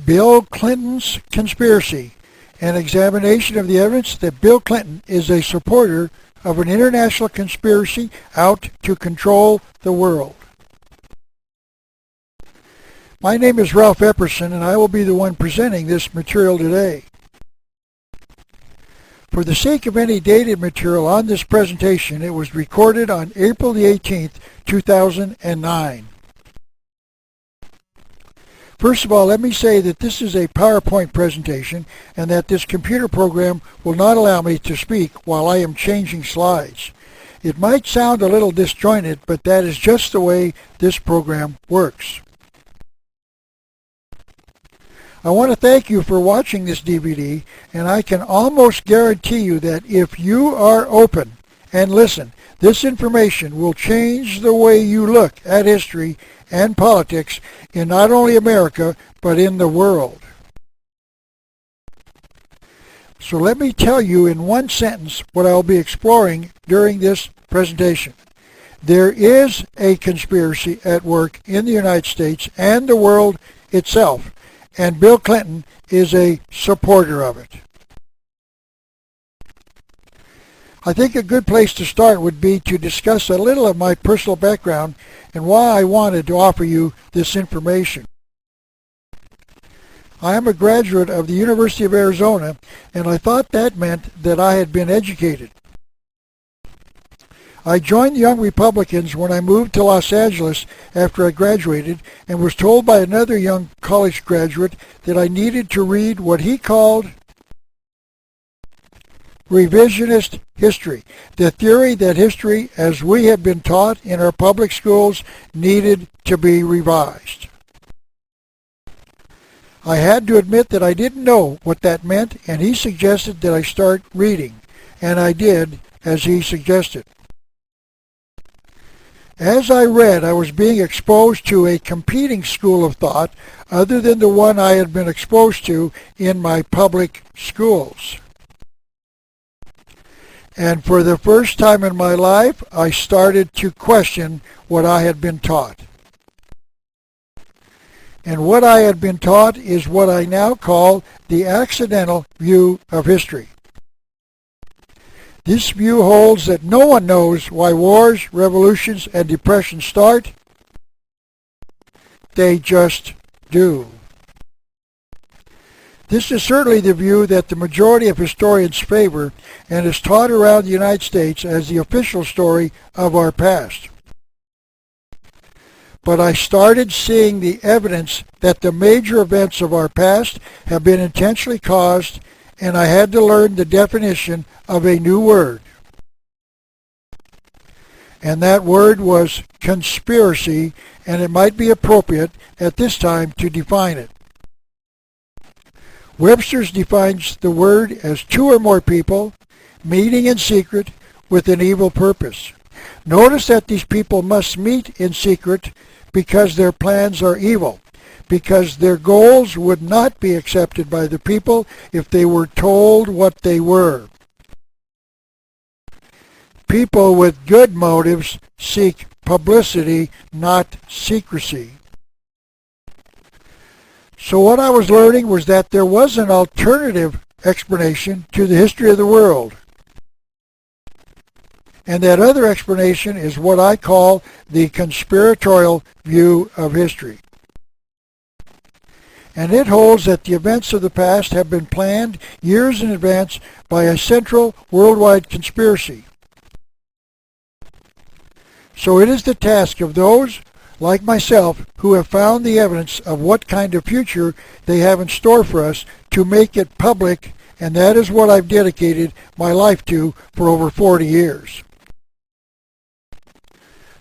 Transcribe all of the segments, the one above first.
Bill Clinton's Conspiracy, an examination of the evidence that Bill Clinton is a supporter of an international conspiracy out to control the world. My name is Ralph Epperson, and I will be the one presenting this material today. For the sake of any dated material on this presentation, it was recorded on April the 18th, 2009. First of all, let me say that this is a PowerPoint presentation and that this computer program will not allow me to speak while I am changing slides. It might sound a little disjointed, but that is just the way this program works. I want to thank you for watching this DVD, and I can almost guarantee you that if you are open and listen, this information will change the way you look at history and politics in not only America, but in the world. So let me tell you in one sentence what I will be exploring during this presentation. There is a conspiracy at work in the United States and the world itself, and Bill Clinton is a supporter of it. I think a good place to start would be to discuss a little of my personal background and why I wanted to offer you this information. I am a graduate of the University of Arizona, and I thought that meant that I had been educated. I joined the Young Republicans when I moved to Los Angeles after I graduated and was told by another young college graduate that I needed to read what he called revisionist history, the theory that history as we have been taught in our public schools needed to be revised. I had to admit that I didn't know what that meant, and he suggested that I start reading, and I did as he suggested. As I read, I was being exposed to a competing school of thought other than the one I had been exposed to in my public schools. And for the first time in my life, I started to question what I had been taught. And what I had been taught is what I now call the accidental view of history. This view holds that no one knows why wars, revolutions, and depressions start. They just do. This is certainly the view that the majority of historians favor and is taught around the United States as the official story of our past. But I started seeing the evidence that the major events of our past have been intentionally caused, and I had to learn the definition of a new word. And that word was conspiracy, and it might be appropriate at this time to define it. Webster's defines the word as two or more people meeting in secret with an evil purpose. Notice that these people must meet in secret because their plans are evil, because their goals would not be accepted by the people if they were told what they were. People with good motives seek publicity, not secrecy. So what I was learning was that there was an alternative explanation to the history of the world. And that other explanation is what I call the conspiratorial view of history. And it holds that the events of the past have been planned years in advance by a central worldwide conspiracy. So it is the task of those like myself who have found the evidence of what kind of future they have in store for us to make it public, and that is what I've dedicated my life to for over 40 years.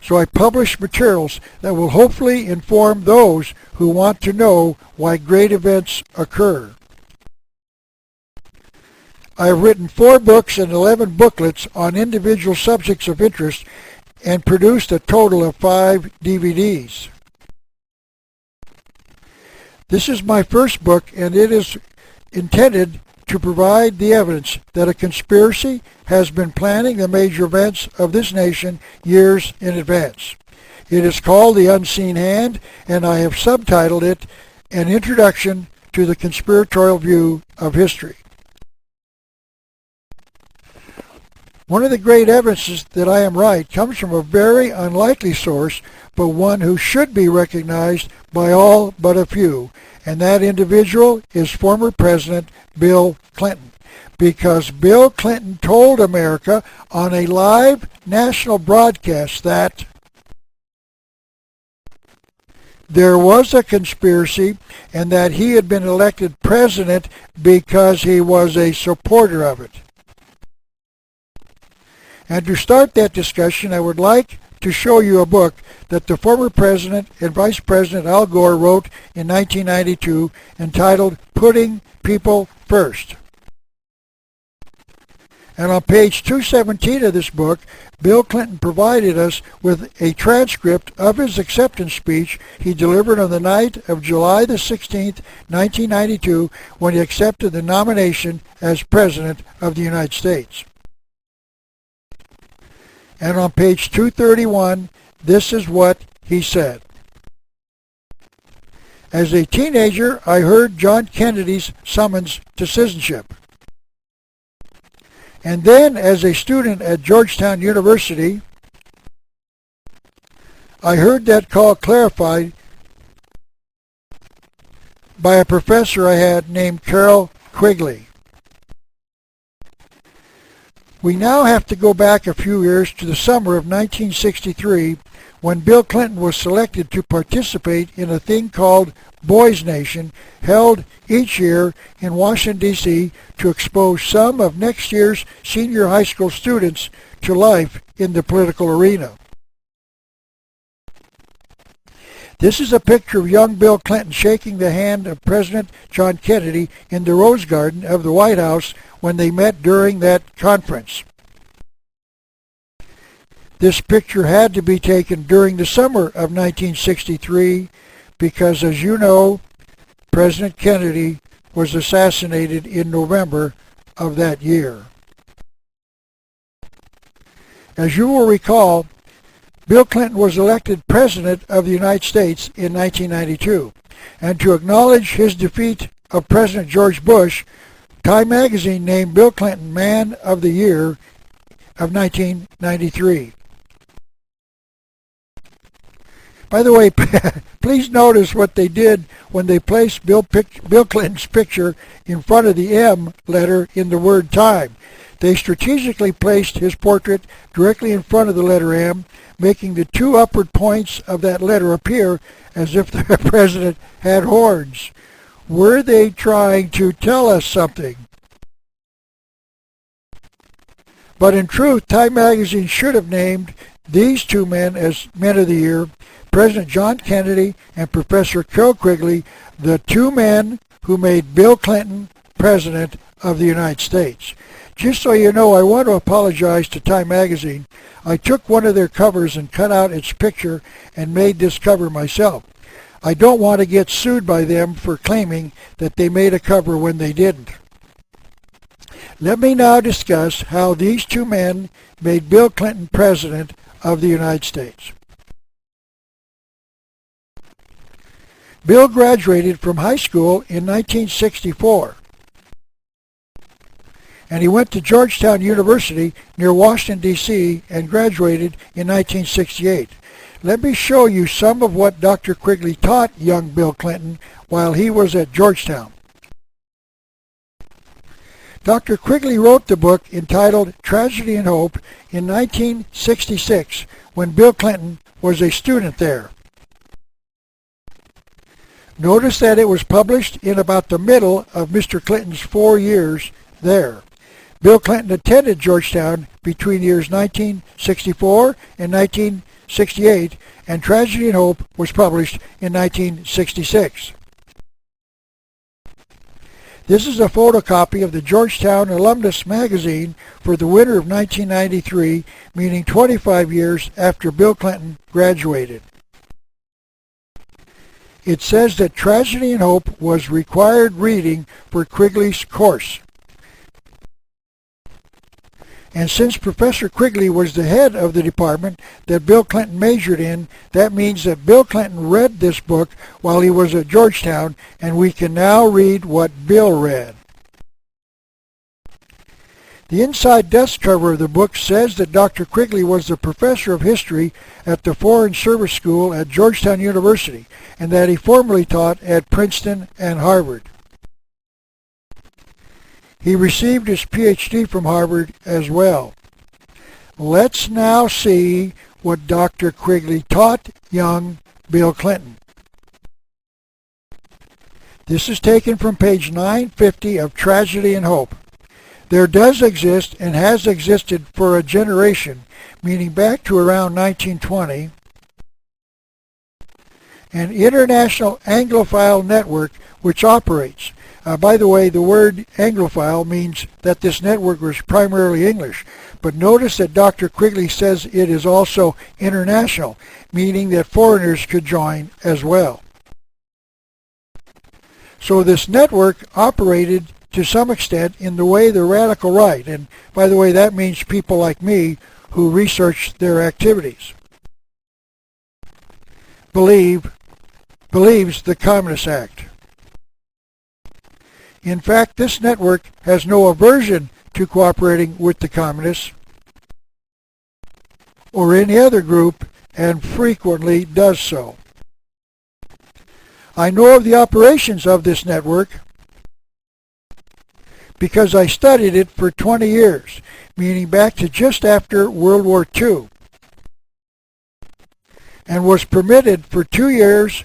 So I publish materials that will hopefully inform those who want to know why great events occur. I have written 4 books and 11 booklets on individual subjects of interest and produced a total of 5 DVDs. This is my first book, and it is intended to provide the evidence that a conspiracy has been planning the major events of this nation years in advance. It is called The Unseen Hand, and I have subtitled it An Introduction to the conspiratorial view of history. One of the great evidences that I am right comes from a very unlikely source, but one who should be recognized by all but a few, and that individual is former President Bill Clinton. Because Bill Clinton told America on a live national broadcast that there was a conspiracy and that he had been elected president because he was a supporter of it. And to start that discussion, I would like to show you a book that the former President and Vice President Al Gore wrote in 1992 entitled Putting People First. And on page 217 of this book, Bill Clinton provided us with a transcript of his acceptance speech he delivered on the night of July the 16th, 1992, when he accepted the nomination as President of the United States. And on page 231, this is what he said. As a teenager, I heard John Kennedy's summons to citizenship. And then, as a student at Georgetown University, I heard that call clarified by a professor I had named Carol Quigley. We now have to go back a few years to the summer of 1963 when Bill Clinton was selected to participate in a thing called Boys Nation, held each year in Washington, D.C. to expose some of next year's senior high school students to life in the political arena. This is a picture of young Bill Clinton shaking the hand of President John Kennedy in the Rose Garden of the White House when they met during that conference. This picture had to be taken during the summer of 1963 because, as you know, President Kennedy was assassinated in November of that year. As you will recall, Bill Clinton was elected President of the United States in 1992, and to acknowledge his defeat of President George Bush, Time magazine named Bill Clinton Man of the Year of 1993. By the way, please notice what they did when they placed Bill Clinton's picture in front of the M letter in the word Time. They strategically placed his portrait directly in front of the letter M, making the two upward points of that letter appear as if the president had horns. Were they trying to tell us something? But in truth, Time magazine should have named these two men as Men of the Year, President John Kennedy and Professor Carol Quigley, the two men who made Bill Clinton President of the United States. Just so you know, I want to apologize to Time magazine. I took one of their covers and cut out its picture and made this cover myself. I don't want to get sued by them for claiming that they made a cover when they didn't. Let me now discuss how these two men made Bill Clinton President of the United States. Bill graduated from high school in 1964, and he went to Georgetown University near Washington, D.C., and graduated in 1968. Let me show you some of what Dr. Quigley taught young Bill Clinton while he was at Georgetown. Dr. Quigley wrote the book entitled Tragedy and Hope in 1966 when Bill Clinton was a student there. Notice that it was published in about the middle of Mr. Clinton's 4 years there. Bill Clinton attended Georgetown between years 1964 and 1968, and Tragedy and Hope was published in 1966. This is a photocopy of the Georgetown Alumnus magazine for the winter of 1993, meaning 25 years after Bill Clinton graduated. It says that Tragedy and Hope was required reading for Quigley's course. And since Professor Quigley was the head of the department that Bill Clinton majored in, that means that Bill Clinton read this book while he was at Georgetown, and we can now read what Bill read. The inside desk cover of the book says that Dr. Quigley was the professor of history at the Foreign Service School at Georgetown University, and that he formerly taught at Princeton and Harvard. He received his PhD from Harvard as well. Let's now see what Dr. Quigley taught young Bill Clinton. This is taken from page 950 of Tragedy and Hope. There does exist and has existed for a generation, meaning back to around 1920, an international Anglophile network which operates. By the way, the word Anglophile means that this network was primarily English, but notice that Dr. Quigley says it is also international, meaning that foreigners could join as well. So this network operated to some extent in the way the radical right, and by the way, that means people like me who research their activities, believes the Communist Act. In fact, this network has no aversion to cooperating with the communists or any other group, and frequently does so. I know of the operations of this network because I studied it for 20 years, meaning back to just after World War II, and was permitted for 2 years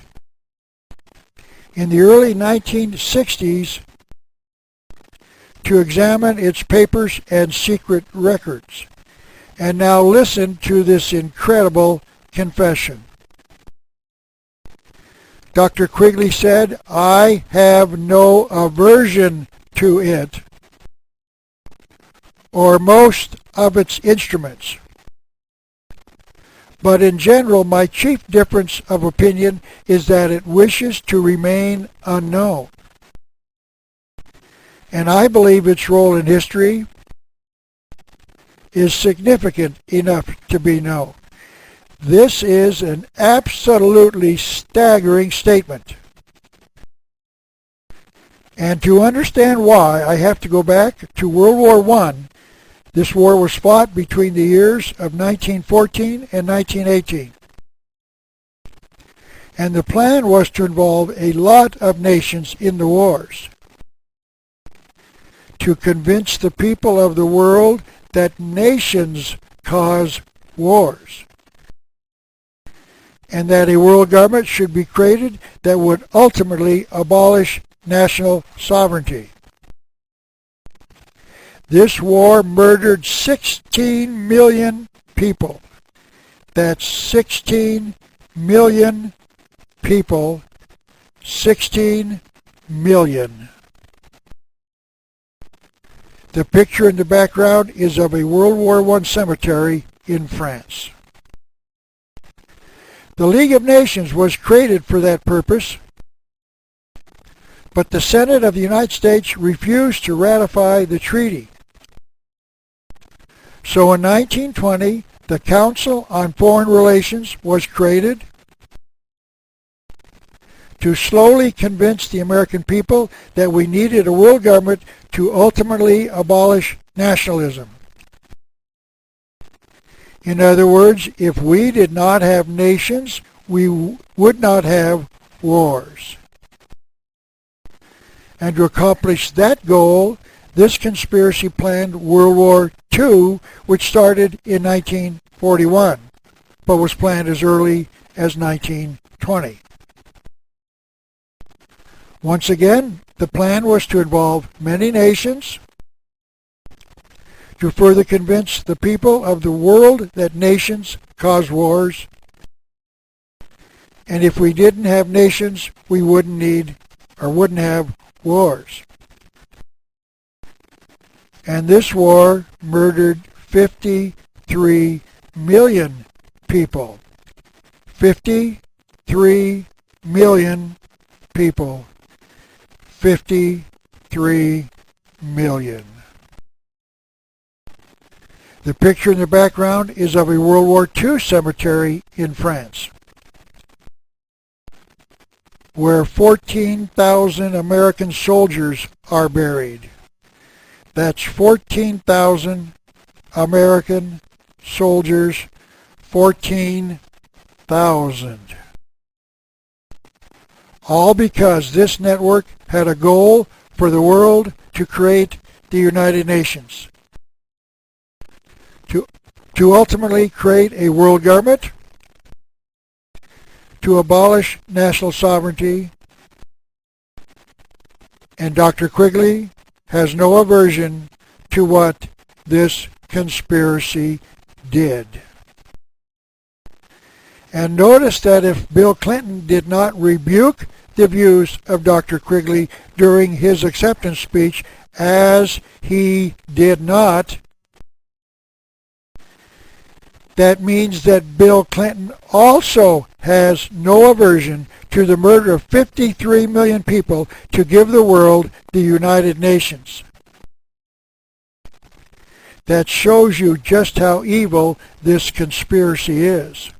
in the early 1960s to examine its papers and secret records. And now listen to this incredible confession. Dr. Quigley said, "I have no aversion to it or most of its instruments. But in general, my chief difference of opinion is that it wishes to remain unknown. And I believe its role in history is significant enough to be known." This is an absolutely staggering statement. And to understand why, I have to go back to World War I. This war was fought between the years of 1914 and 1918. And the plan was to involve a lot of nations in the wars, to convince the people of the world that nations cause wars, and that a world government should be created that would ultimately abolish national sovereignty. This war murdered 16 million people. That's 16 million people. 16 million. The picture in the background is of a World War I cemetery in France. The League of Nations was created for that purpose, but the Senate of the United States refused to ratify the treaty. So in 1920, the Council on Foreign Relations was created to slowly convince the American people that we needed a world government to ultimately abolish nationalism. In other words, if we did not have nations, we would not have wars. And to accomplish that goal, this conspiracy planned World War II, which started in 1941, but was planned as early as 1920. Once again, the plan was to involve many nations, to further convince the people of the world that nations cause wars, and if we didn't have nations, we wouldn't have wars. And this war murdered 53 million people. 53 million people. 53 million. The picture in the background is of a World War II cemetery in France, where 14,000 American soldiers are buried. That's 14,000 American soldiers, 14,000. All because this network had a goal for the world to create the United Nations, to ultimately create a world government, to abolish national sovereignty, and Dr. Quigley has no aversion to what this conspiracy did. And notice that if Bill Clinton did not rebuke the views of Dr. Quigley during his acceptance speech, as he did not, that means that Bill Clinton also has no aversion to the murder of 53 million people to give the world the United Nations. That shows you just how evil this conspiracy is.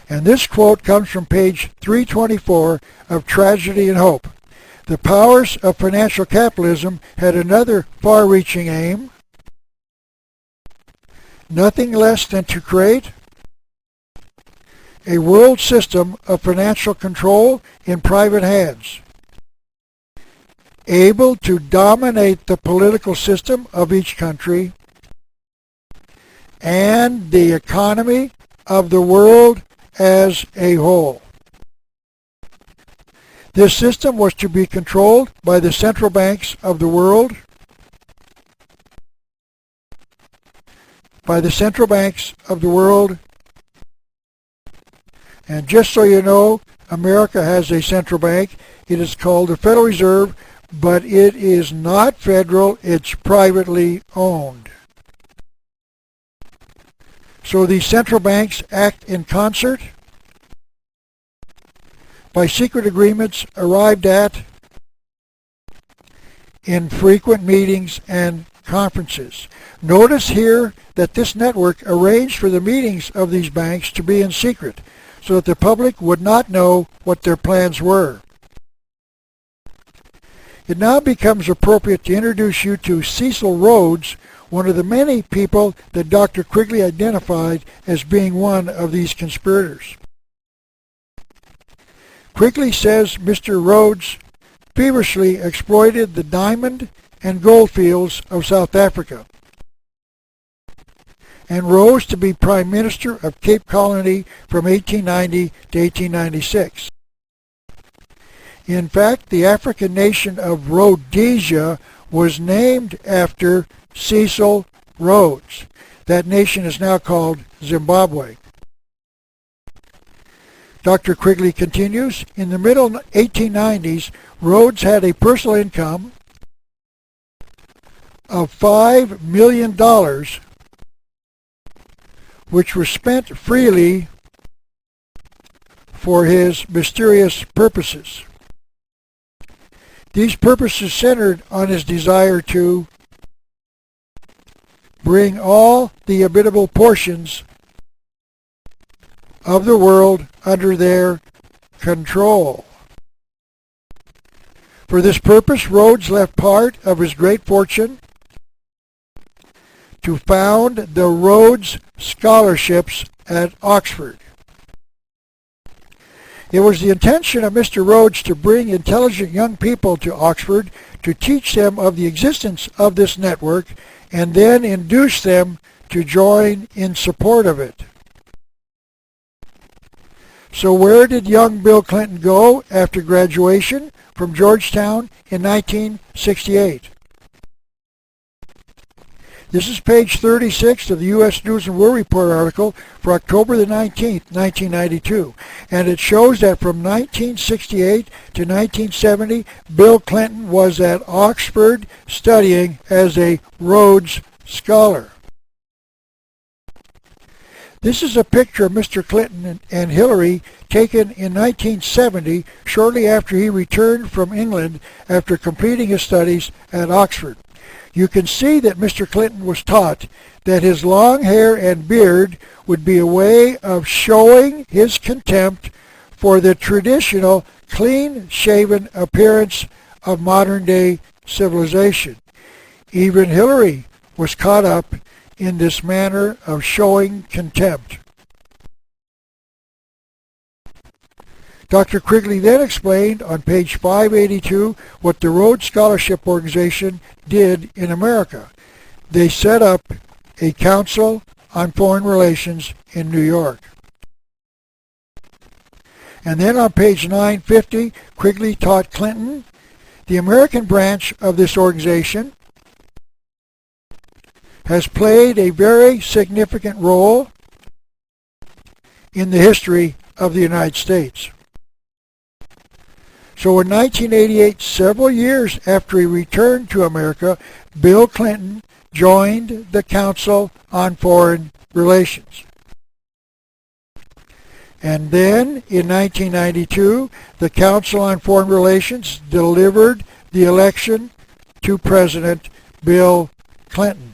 And this quote comes from page 324 of Tragedy and Hope. The powers of financial capitalism had another far-reaching aim, nothing less than to create a world system of financial control in private hands, able to dominate the political system of each country and the economy of the world as a whole. This system was to be controlled by the central banks of the world, and just so you know, America has a central bank. It is called the Federal Reserve, but it is not federal, it's privately owned. So these central banks act in concert by secret agreements arrived at in frequent meetings and conferences. Notice here that this network arranged for the meetings of these banks to be in secret so that the public would not know what their plans were. It now becomes appropriate to introduce you to Cecil Rhodes, one of the many people that Dr. Quigley identified as being one of these conspirators. Quigley says Mr. Rhodes feverishly exploited the diamond and gold fields of South Africa and rose to be Prime Minister of Cape Colony from 1890 to 1896. In fact, the African nation of Rhodesia was named after Cecil Rhodes. That nation is now called Zimbabwe. Dr. Quigley continues, in the middle 1890s, Rhodes had a personal income of $5 million, which was spent freely for his mysterious purposes. These purposes centered on his desire to bring all the habitable portions of the world under their control. For this purpose, Rhodes left part of his great fortune to found the Rhodes Scholarships at Oxford. It was the intention of Mr. Rhodes to bring intelligent young people to Oxford to teach them of the existence of this network and then induce them to join in support of it. So where did young Bill Clinton go after graduation from Georgetown in 1968? This is page 36 of the U.S. News and World Report article for October the 19th, 1992. And it shows that from 1968 to 1970, Bill Clinton was at Oxford studying as a Rhodes Scholar. This is a picture of Mr. Clinton and Hillary taken in 1970, shortly after he returned from England after completing his studies at Oxford. You can see that Mr. Clinton was taught that his long hair and beard would be a way of showing his contempt for the traditional clean-shaven appearance of modern-day civilization. Even Hillary was caught up in this manner of showing contempt. Dr. Quigley then explained on page 582 what the Rhodes Scholarship Organization did in America. They set up a Council on Foreign Relations in New York. And then on page 950, Quigley taught Clinton the American branch of this organization has played a very significant role in the history of the United States. So in 1988, several years after he returned to America, Bill Clinton joined the Council on Foreign Relations. And then in 1992, the Council on Foreign Relations delivered the election to President Bill Clinton.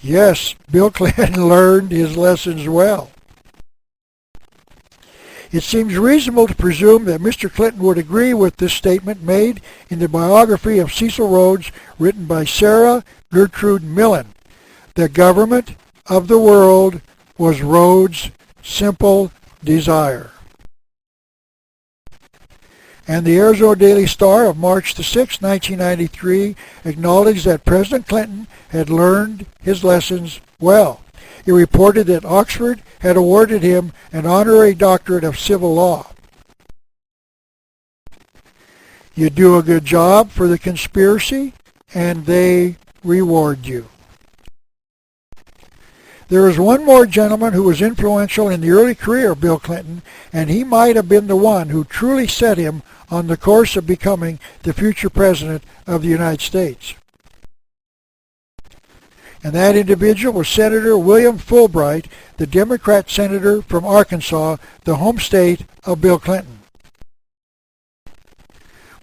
Yes, Bill Clinton learned his lessons well. It seems reasonable to presume that Mr. Clinton would agree with this statement made in the biography of Cecil Rhodes written by Sarah Gertrude Millen. The government of the world was Rhodes' simple desire. And the Arizona Daily Star of March 6, 1993 acknowledged that President Clinton had learned his lessons well. It reported that Oxford had awarded him an honorary doctorate of civil law. You do a good job for the conspiracy, and they reward you. There is one more gentleman who was influential in the early career of Bill Clinton, and he might have been the one who truly set him on the course of becoming the future president of the United States. And that individual was Senator William Fulbright, the Democrat senator from Arkansas, the home state of Bill Clinton.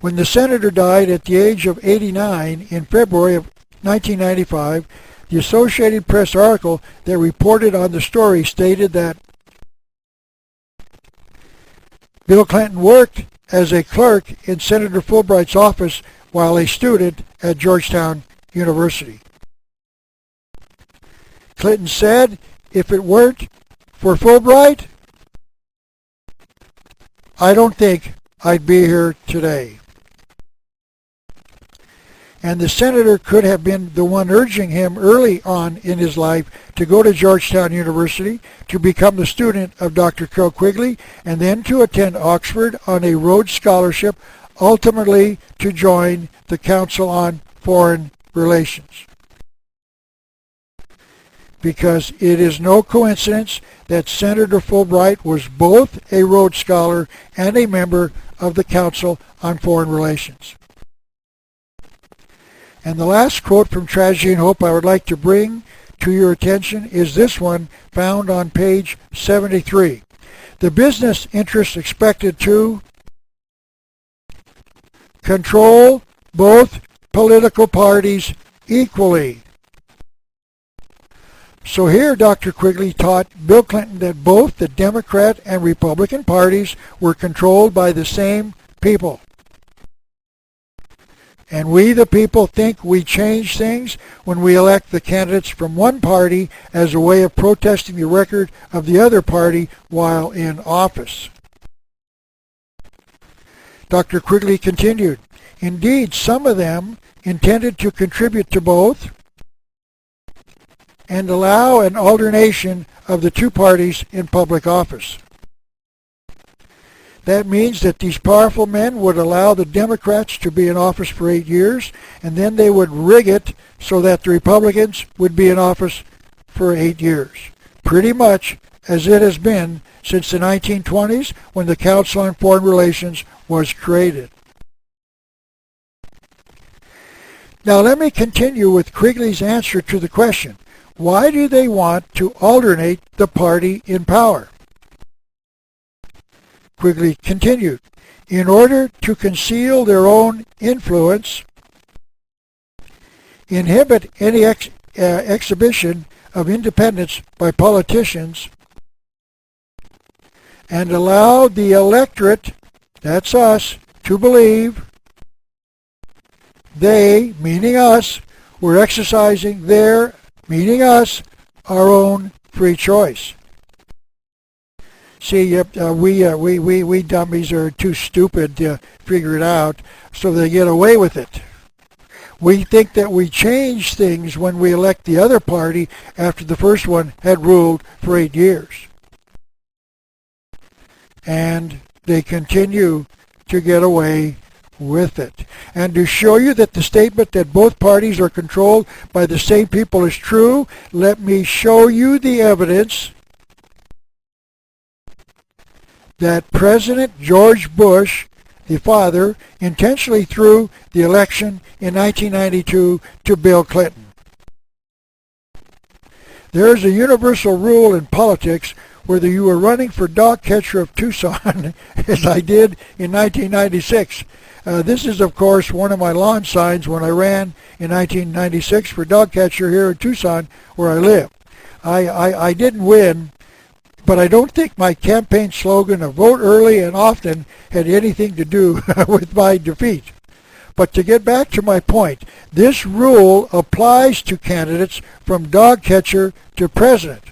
When the senator died at the age of 89 in February of 1995, the Associated Press article that reported on the story stated that Bill Clinton worked as a clerk in Senator Fulbright's office while a student at Georgetown University. Clinton said, if it weren't for Fulbright, I don't think I'd be here today. And the senator could have been the one urging him early on in his life to go to Georgetown University, to become the student of Dr. Carroll Quigley, and then to attend Oxford on a Rhodes Scholarship, ultimately to join the Council on Foreign Relations. Because it is no coincidence that Senator Fulbright was both a Rhodes Scholar and a member of the Council on Foreign Relations. And the last quote from Tragedy and Hope I would like to bring to your attention is this one found on page 73. The business interests expected to control both political parties equally. So here Dr. Quigley taught Bill Clinton that both the Democrat and Republican parties were controlled by the same people. And we, the people, think we change things when we elect the candidates from one party as a way of protesting the record of the other party while in office. Dr. Quigley continued, indeed, some of them intended to contribute to both and allow an alternation of the two parties in public office. That means that these powerful men would allow the Democrats to be in office for 8 years, and then they would rig it so that the Republicans would be in office for 8 years. Pretty much as it has been since the 1920s when the Council on Foreign Relations was created. Now let me continue with Quigley's answer to the question, why do they want to alternate the party in power? Quigley continued, in order to conceal their own influence inhibit any exhibition of independence by politicians, and allow the electorate, that's us, to believe they, meaning us, were exercising their, meaning us, our own free choice. See, we dummies are too stupid to figure it out, so they get away with it. We think that we change things when we elect the other party after the first one had ruled for 8 years. And they continue to get away with it. And to show you that the statement that both parties are controlled by the same people is true, let me show you the evidence that President George Bush, the father, intentionally threw the election in 1992 to Bill Clinton. There is a universal rule in politics whether you are running for dog catcher of Tucson, as I did in 1996. This is, of course, one of my lawn signs when I ran in 1996 for dog catcher here in Tucson, where I live. I didn't win, but I don't think my campaign slogan of vote early and often had anything to do with my defeat. But to get back to my point, this rule applies to candidates from dog catcher to president.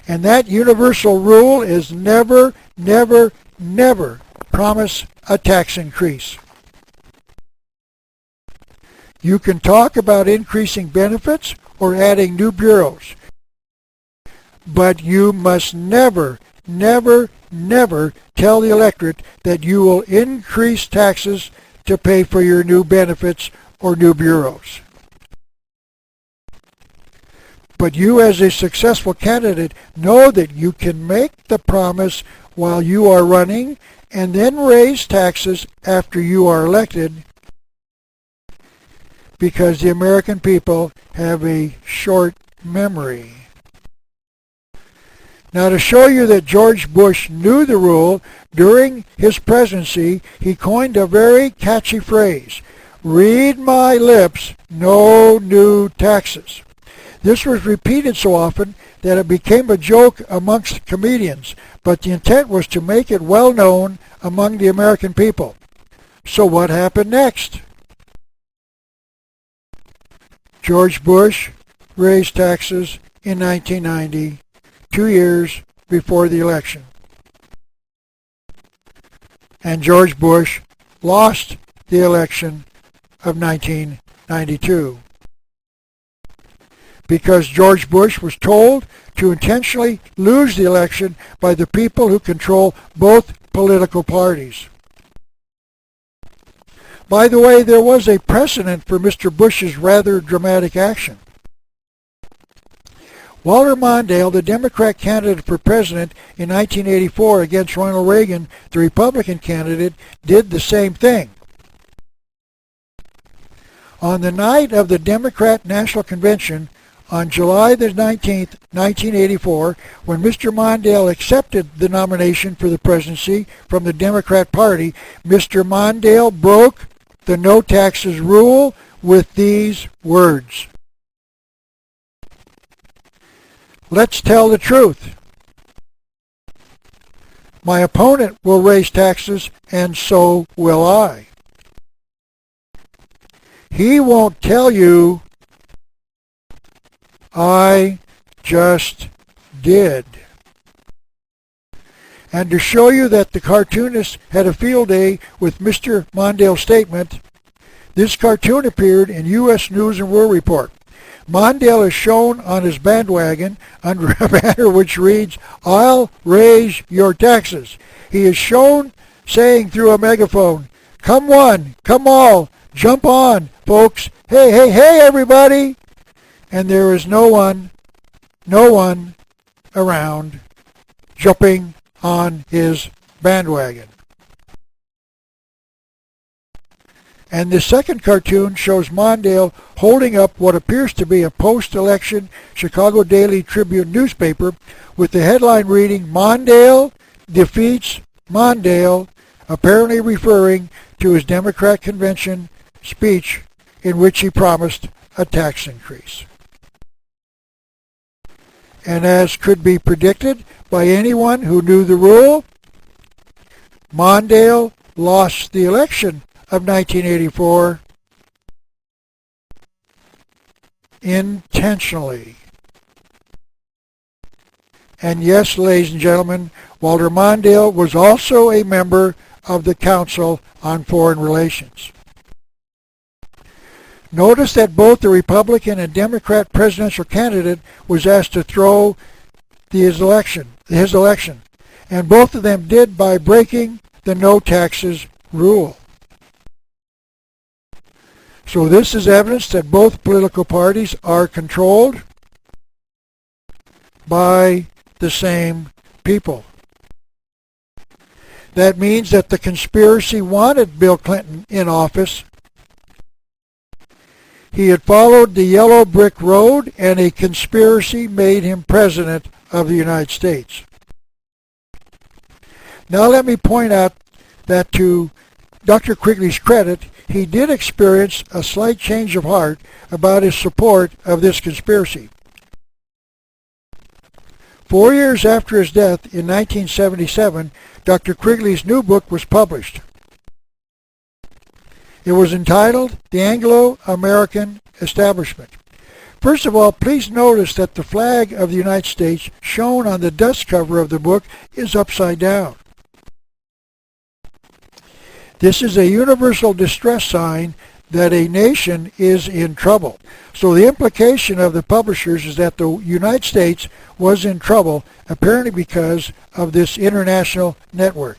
And that universal rule is never, never, never promise a tax increase. You can talk about increasing benefits or adding new bureaus, but you must never, never, never tell the electorate that you will increase taxes to pay for your new benefits or new bureaus. But you, as a successful candidate, know that you can make the promise while you are running and then raise taxes after you are elected, because the American people have a short memory. Now, to show you that George Bush knew the rule, during his presidency, he coined a very catchy phrase, "Read my lips, no new taxes." This was repeated so often that it became a joke amongst comedians, but the intent was to make it well known among the American people. So what happened next? George Bush raised taxes in 1990, 2 years before the election. And George Bush lost the election of 1992. Because George Bush was told to intentionally lose the election by the people who control both political parties. By the way, there was a precedent for Mr. Bush's rather dramatic action. Walter Mondale, the Democrat candidate for president in 1984 against Ronald Reagan, the Republican candidate, did the same thing. On the night of the Democrat National Convention, on July the 19th, 1984, when Mr. Mondale accepted the nomination for the presidency from the Democrat Party, Mr. Mondale broke the no taxes rule with these words. Let's tell the truth. My opponent will raise taxes, and so will I. He won't tell you. I just did. And to show you that the cartoonist had a field day with Mr. Mondale's statement, this cartoon appeared in U.S. News and World Report. Mondale is shown on his bandwagon under a banner which reads, "I'll raise your taxes." He is shown saying through a megaphone, "Come one, come all, jump on, folks. Hey, hey, hey, everybody." And there is no one around jumping on his bandwagon. And the second cartoon shows Mondale holding up what appears to be a post-election Chicago Daily Tribune newspaper with the headline reading, "Mondale defeats Mondale," apparently referring to his Democrat convention speech in which he promised a tax increase. And as could be predicted by anyone who knew the rule, Mondale lost the election of 1984 intentionally. And yes, ladies and gentlemen, Walter Mondale was also a member of the Council on Foreign Relations. Notice that both the Republican and Democrat presidential candidate was asked to throw his election, and both of them did by breaking the no taxes rule. So this is evidence that both political parties are controlled by the same people. That means that the conspiracy wanted Bill Clinton in office. He had followed the yellow brick road, and a conspiracy made him president of the United States. Now let me point out that to Dr. Quigley's credit, he did experience a slight change of heart about his support of this conspiracy. 4 years after his death in 1977, Dr. Quigley's new book was published. It was entitled The Anglo-American Establishment. First of all, please notice that the flag of the United States shown on the dust cover of the book is upside down. This is a universal distress sign that a nation is in trouble. So the implication of the publishers is that the United States was in trouble, apparently because of this international network.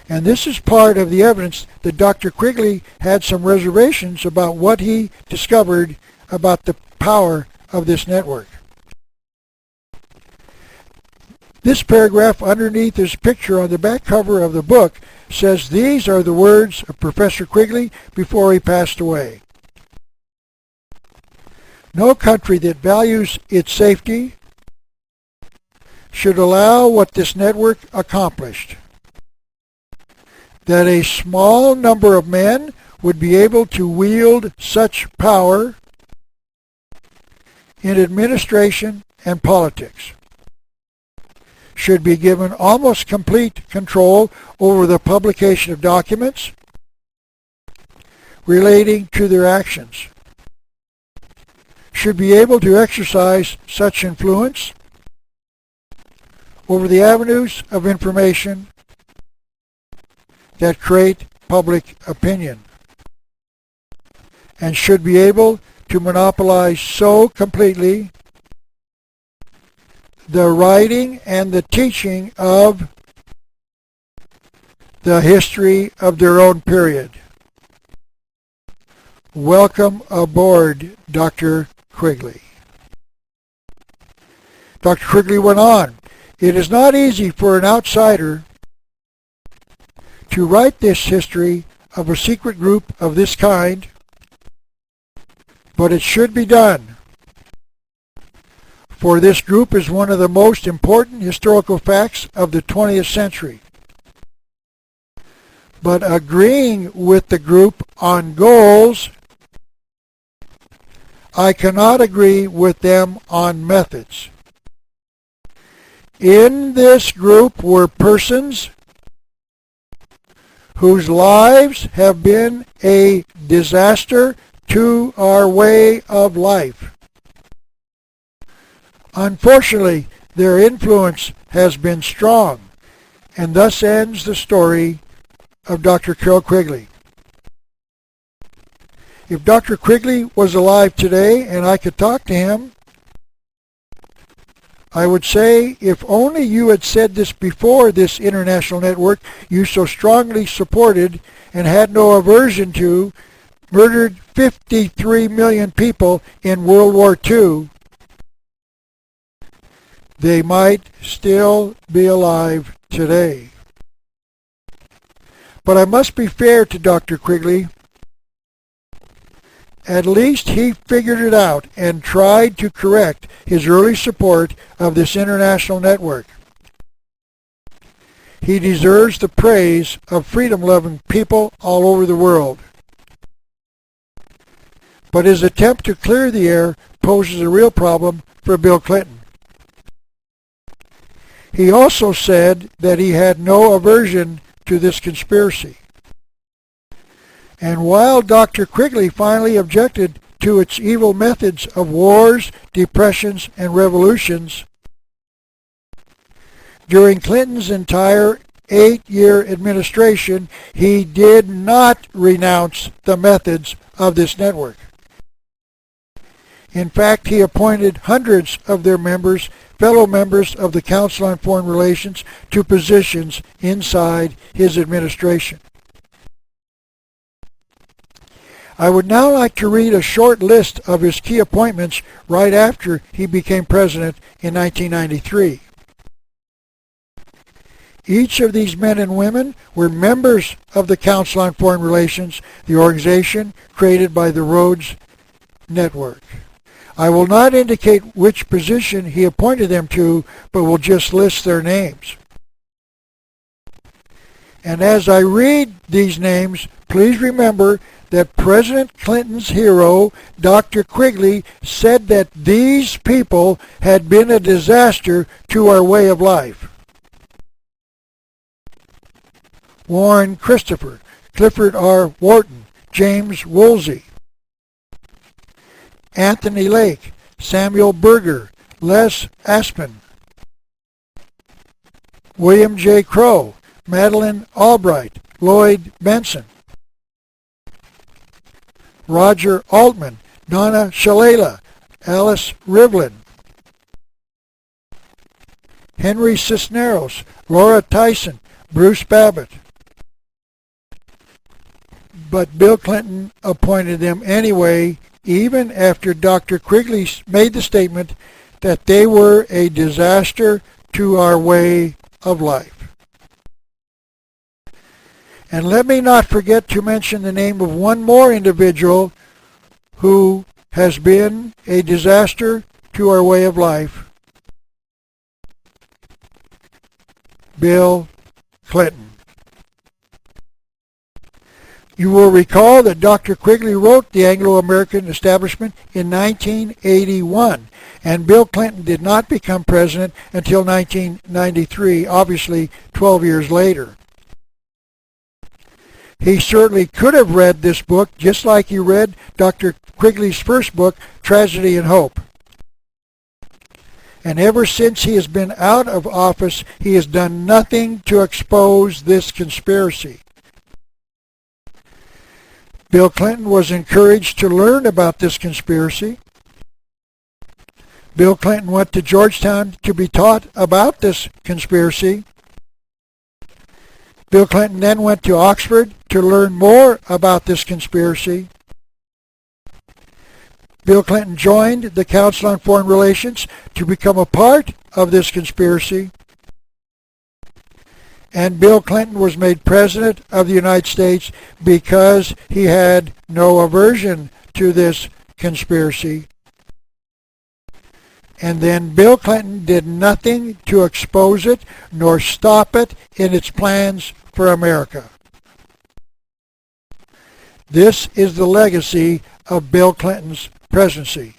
And this is part of the evidence that Dr. Quigley had some reservations about what he discovered about the power of this network. This paragraph underneath his picture on the back cover of the book says these are the words of Professor Quigley before he passed away. No country that values its safety should allow what this network accomplished. That a small number of men would be able to wield such power in administration and politics, should be given almost complete control over the publication of documents relating to their actions, should be able to exercise such influence over the avenues of information that create public opinion, and should be able to monopolize so completely the writing and the teaching of the history of their own period. Welcome aboard, Dr. Quigley. Dr. Quigley went on, "It is not easy for an outsider to write this history of a secret group of this kind, but it should be done. For this group is one of the most important historical facts of the 20th century. But agreeing with the group on goals, I cannot agree with them on methods. In this group were persons whose lives have been a disaster to our way of life. Unfortunately, their influence has been strong, and thus ends the story of Dr. Carroll Quigley. If Dr. Quigley was alive today and I could talk to him, I would say, if only you had said this before this international network you so strongly supported and had no aversion to, murdered 53 million people in World War II, they might still be alive today. But I must be fair to Dr. Quigley. At least he figured it out and tried to correct his early support of this international network. he deserves the praise of freedom-loving people all over the world. But his attempt to clear the air poses a real problem for Bill Clinton. He also said that he had no aversion to this conspiracy. And while Dr. Quigley finally objected to its evil methods of wars, depressions, and revolutions, during Clinton's entire 8-year administration, he did not renounce the methods of this network. In fact, he appointed hundreds of their members, fellow members of the Council on Foreign Relations, to positions inside his administration. I would now like to read a short list of his key appointments right after he became president in 1993. Each of these men and women were members of the Council on Foreign Relations, the organization created by the Rhodes Network. I will not indicate which position he appointed them to, but will just list their names. And as I read these names, please remember that President Clinton's hero, Dr. Quigley, said that these people had been a disaster to our way of life. Warren Christopher, Clifford R. Wharton, James Woolsey, Anthony Lake, Samuel Berger, Les Aspin, William J. Crow, Madeleine Albright, Lloyd Benson, Roger Altman, Donna Shalala, Alice Rivlin, Henry Cisneros, Laura Tyson, Bruce Babbitt. But Bill Clinton appointed them anyway, even after Dr. Quigley made the statement that they were a disaster to our way of life. And let me not forget to mention the name of one more individual who has been a disaster to our way of life. Bill Clinton. You will recall that Dr. Quigley wrote The Anglo-American Establishment in 1981, and Bill Clinton did not become president until 1993, obviously 12 years later. He certainly could have read this book just like he read Dr. Quigley's first book, Tragedy and Hope. And ever since he has been out of office, he has done nothing to expose this conspiracy. Bill Clinton was encouraged to learn about this conspiracy. Bill Clinton went to Georgetown to be taught about this conspiracy. Bill Clinton then went to Oxford to learn more about this conspiracy. Bill Clinton joined the Council on Foreign Relations to become a part of this conspiracy. And Bill Clinton was made President of the United States because he had no aversion to this conspiracy. And then Bill Clinton did nothing to expose it nor stop it in its plans for America. This is the legacy of Bill Clinton's presidency.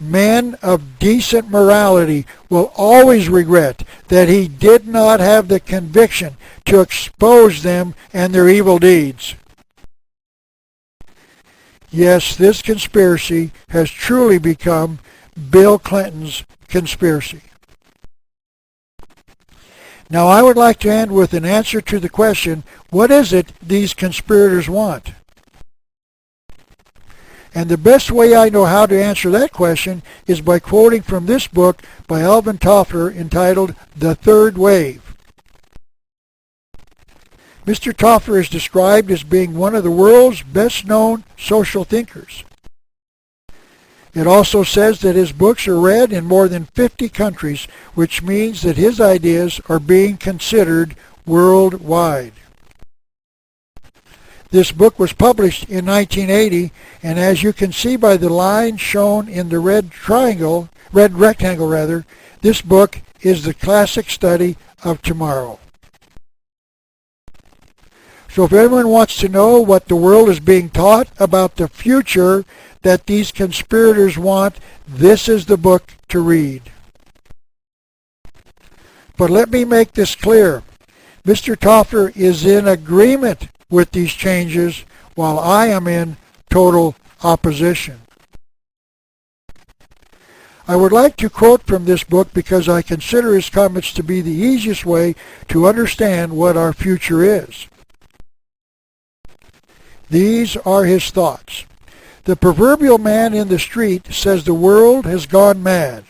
Men of decent morality will always regret that he did not have the conviction to expose them and their evil deeds. Yes, this conspiracy has truly become Bill Clinton's conspiracy. Now I would like to end with an answer to the question, what is it these conspirators want? And the best way I know how to answer that question is by quoting from this book by Alvin Toffler entitled The Third Wave. Mr. Toffler is described as being one of the world's best-known social thinkers. It also says that his books are read in more than 50 countries, which means that his ideas are being considered worldwide. This book was published in 1980, and as you can see by the line shown in the red rectangle, this book is the classic study of tomorrow. So if anyone wants to know what the world is being taught about the future that these conspirators want, this is the book to read. But let me make this clear. Mr. Toffler is in agreement with these changes while I am in total opposition. I would like to quote from this book because I consider his comments to be the easiest way to understand what our future is. These are his thoughts. The proverbial man in the street says the world has gone mad,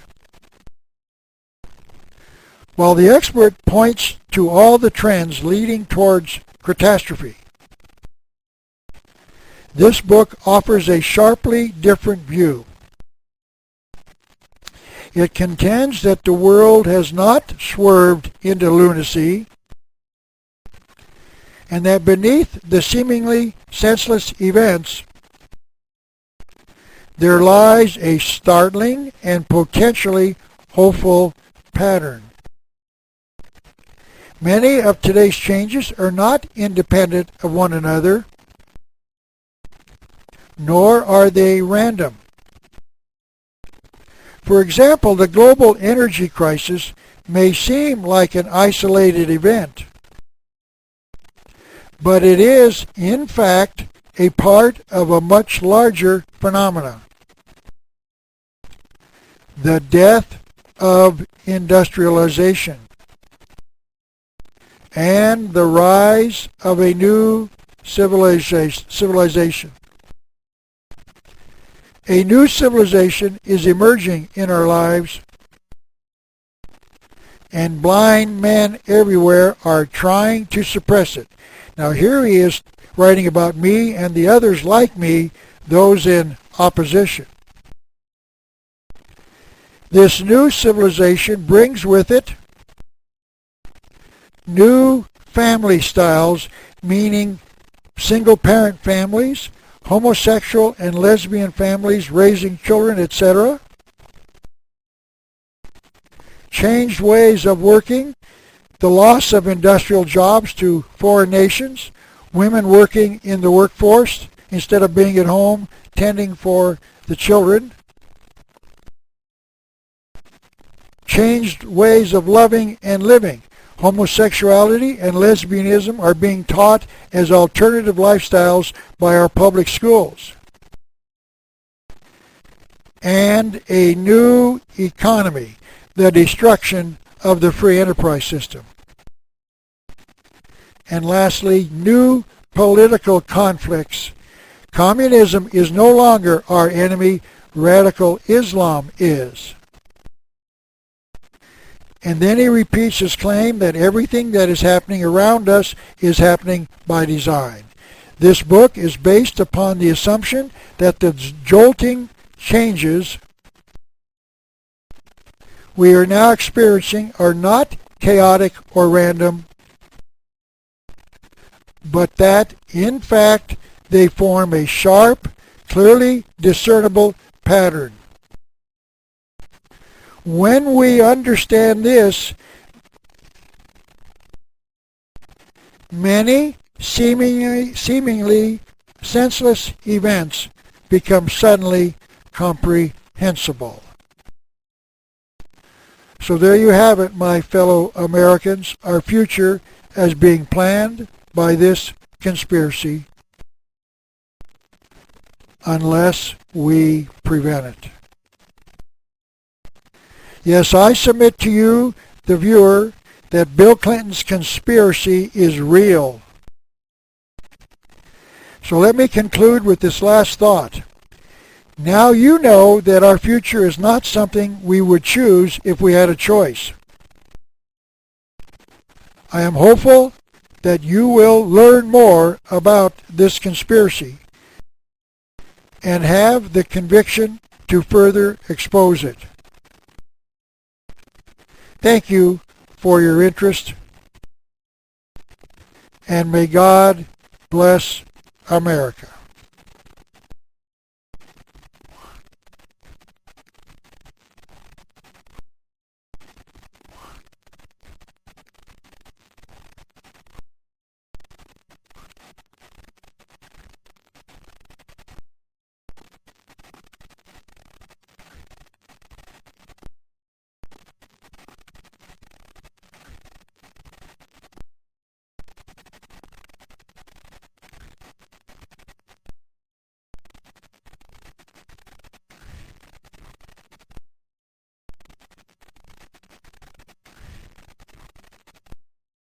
while the expert points to all the trends leading towards catastrophe. This book offers a sharply different view. It contends that the world has not swerved into lunacy, and that beneath the seemingly senseless events, there lies a startling and potentially hopeful pattern. Many of today's changes are not independent of one another, nor are they random. For example, the global energy crisis may seem like an isolated event, but it is, in fact, a part of a much larger phenomenon: the death of industrialization and the rise of a new civilization. A new civilization is emerging in our lives, and blind men everywhere are trying to suppress it. Now here he is writing about me and the others like me, those in opposition. This new civilization brings with it new family styles, meaning single-parent families, homosexual and lesbian families raising children, etc. Changed ways of working, the loss of industrial jobs to foreign nations, women working in the workforce instead of being at home tending for the children. Changed ways of loving and living. Homosexuality and lesbianism are being taught as alternative lifestyles by our public schools. And a new economy, the destruction of the free enterprise system. And lastly, new political conflicts. Communism is no longer our enemy, radical Islam is. And then he repeats his claim that everything that is happening around us is happening by design. This book is based upon the assumption that the jolting changes we are now experiencing are not chaotic or random, but that, in fact, they form a sharp, clearly discernible pattern. When we understand this, many seemingly senseless events become suddenly comprehensible. So there you have it, my fellow Americans. Our future is being planned by this conspiracy unless we prevent it. Yes, I submit to you, the viewer, that Bill Clinton's conspiracy is real. So let me conclude with this last thought. Now you know that our future is not something we would choose if we had a choice. I am hopeful that you will learn more about this conspiracy and have the conviction to further expose it. Thank you for your interest, and may God bless America.